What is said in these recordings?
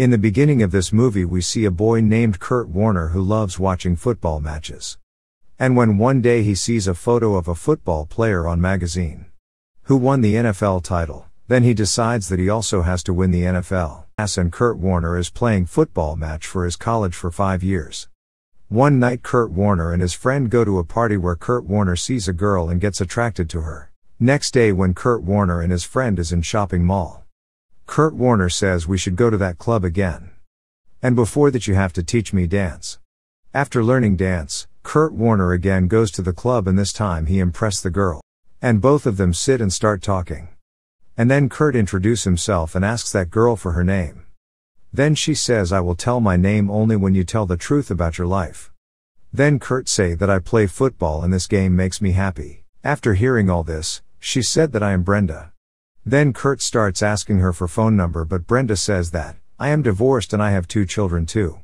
In the beginning of this movie we see a boy named Kurt Warner who loves watching football matches. And when one day he sees a photo of a football player on magazine who won the NFL title, then he decides that he also has to win the NFL. And Kurt Warner is playing football match for his college for 5 years. One night Kurt Warner and his friend go to a party where Kurt Warner sees a girl and gets attracted to her. Next day when Kurt Warner and his friend is in shopping mall, Kurt Warner says we should go to that club again. And before that you have to teach me dance. After learning dance, Kurt Warner again goes to the club and this time he impressed the girl. And both of them sit and start talking. And then Kurt introduces himself and asks that girl for her name. Then she says I will tell my name only when you tell the truth about your life. Then Kurt say that I play football and this game makes me happy. After hearing all this, she said that I am Brenda. Then Kurt starts asking her for phone number but Brenda says that, I am divorced and I have 2 children too.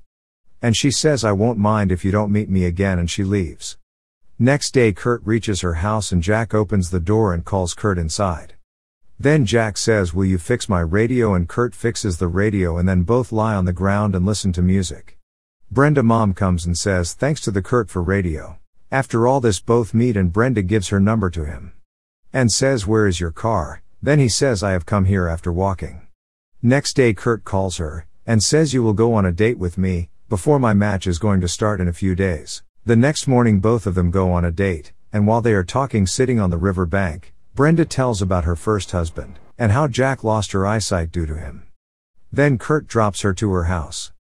And she says I won't mind if you don't meet me again and she leaves. Next day Kurt reaches her house and Jack opens the door and calls Kurt inside. Then Jack says will you fix my radio and Kurt fixes the radio and then both lie on the ground and listen to music. Brenda mom comes and says thanks to the Kurt for radio. After all this both meet and Brenda gives her number to him. And says where is your car, then he says I have come here after walking. Next day Kurt calls her, and says you will go on a date with me, before my match is going to start in a few days. The next morning both of them go on a date, and while they are talking sitting on the river bank, Brenda tells about her first husband, and how Jack lost her eyesight due to him. Then Kurt drops her to her house,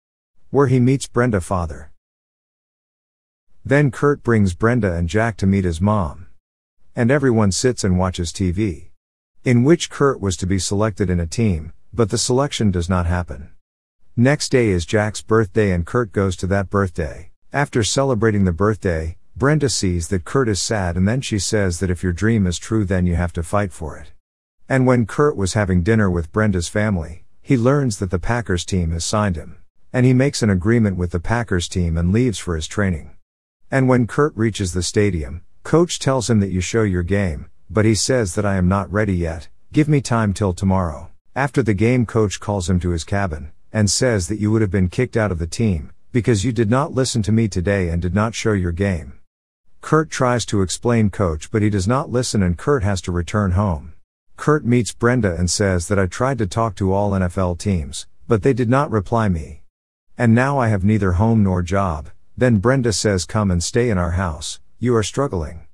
where he meets Brenda's father. Then Kurt brings Brenda and Jack to meet his mom. And everyone sits and watches TV. In which Kurt was to be selected in a team, but the selection does not happen. Next day is Jack's birthday and Kurt goes to that birthday. After celebrating the birthday, Brenda sees that Kurt is sad and then she says that if your dream is true then you have to fight for it. And when Kurt was having dinner with Brenda's family, he learns that the Packers team has signed him. And he makes an agreement with the Packers team and leaves for his training. And when Kurt reaches the stadium, coach tells him that you show your game, but he says that I am not ready yet, give me time till tomorrow. After the game coach calls him to his cabin, and says that you would have been kicked out of the team, because you did not listen to me today and did not show your game. Kurt tries to explain coach but he does not listen and Kurt has to return home. Kurt meets Brenda and says that I tried to talk to all NFL teams, but they did not reply me. And now I have neither home nor job. Then Brenda says come and stay in our house, you are struggling.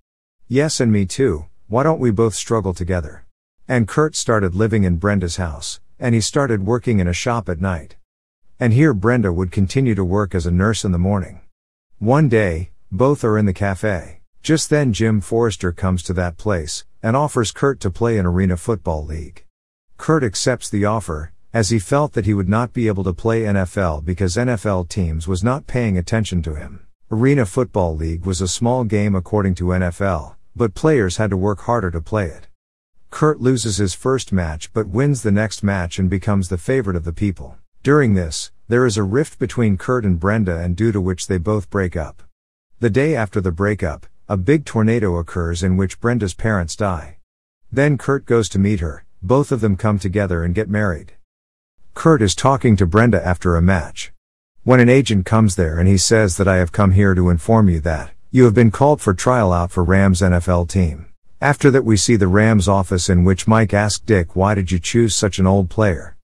Yes and me too, why don't we both struggle together? And Kurt started living in Brenda's house, and he started working in a shop at night. And here Brenda would continue to work as a nurse in the morning. One day, both are in the cafe. Just then Jim Forrester comes to that place, and offers Kurt to play in Arena Football League. Kurt accepts the offer, as he felt that he would not be able to play NFL because NFL teams was not paying attention to him. Arena Football League was a small game according to NFL, but players had to work harder to play it. Kurt loses his first match but wins the next match and becomes the favorite of the people. During this, there is a rift between Kurt and Brenda and due to which they both break up. The day after the breakup, a big tornado occurs in which Brenda's parents die. Then Kurt goes to meet her, both of them come together and get married. Kurt is talking to Brenda after a match, when an agent comes there and he says that I have come here to inform you that you have been called for trial out for Rams NFL team. After that we see the Rams office in which Mike asked Dick why did you choose such an old player.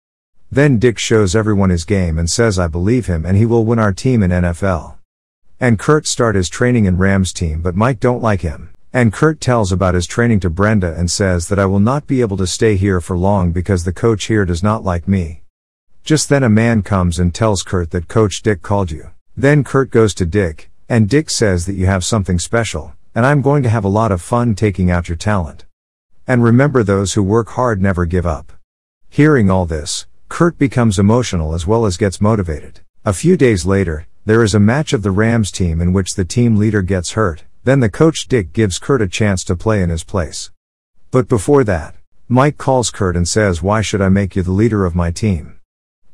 Then Dick shows everyone his game and says I believe him and he will win our team in NFL. And Kurt start his training in Rams team but Mike don't like him. And Kurt tells about his training to Brenda and says that I will not be able to stay here for long because the coach here does not like me. Just then a man comes and tells Kurt that Coach Dick called you. Then Kurt goes to Dick, and Dick says that you have something special, and I'm going to have a lot of fun taking out your talent. And remember those who work hard never give up. Hearing all this, Kurt becomes emotional as well as gets motivated. A few days later, there is a match of the Rams team in which the team leader gets hurt, then the coach Dick gives Kurt a chance to play in his place. But before that, Mike calls Kurt and says why should I make you the leader of my team?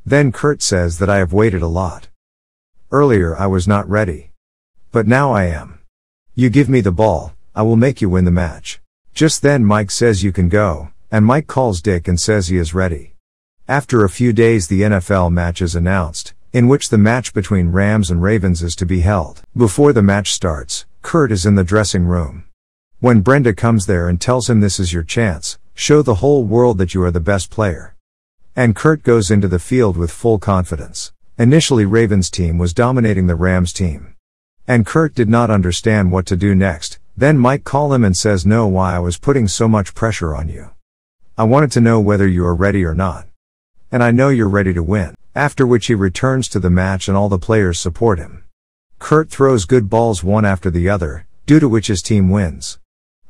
Then Kurt says that I have waited a lot. Earlier I was not ready. But now I am. You give me the ball, I will make you win the match. Just then Mike says you can go, and Mike calls Dick and says he is ready. After a few days, the NFL match is announced, in which the match between Rams and Ravens is to be held. Before the match starts, Kurt is in the dressing room. When Brenda comes there and tells him this is your chance, show the whole world that you are the best player. And Kurt goes into the field with full confidence. Initially, Ravens team was dominating the Rams team. And Kurt did not understand what to do next. Then Mike called him and says, "No, why I was putting so much pressure on you. I wanted to know whether you are ready or not. And I know you're ready to win." After which he returns to the match and all the players support him. Kurt throws good balls one after the other, due to which his team wins.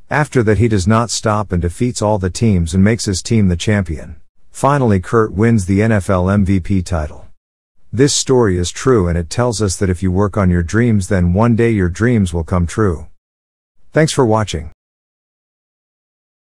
After that, he does not stop and defeats all the teams and makes his team the champion. Finally, Kurt wins the NFL MVP title. This story is true, and it tells us that if you work on your dreams, then one day your dreams will come true. Thanks for watching.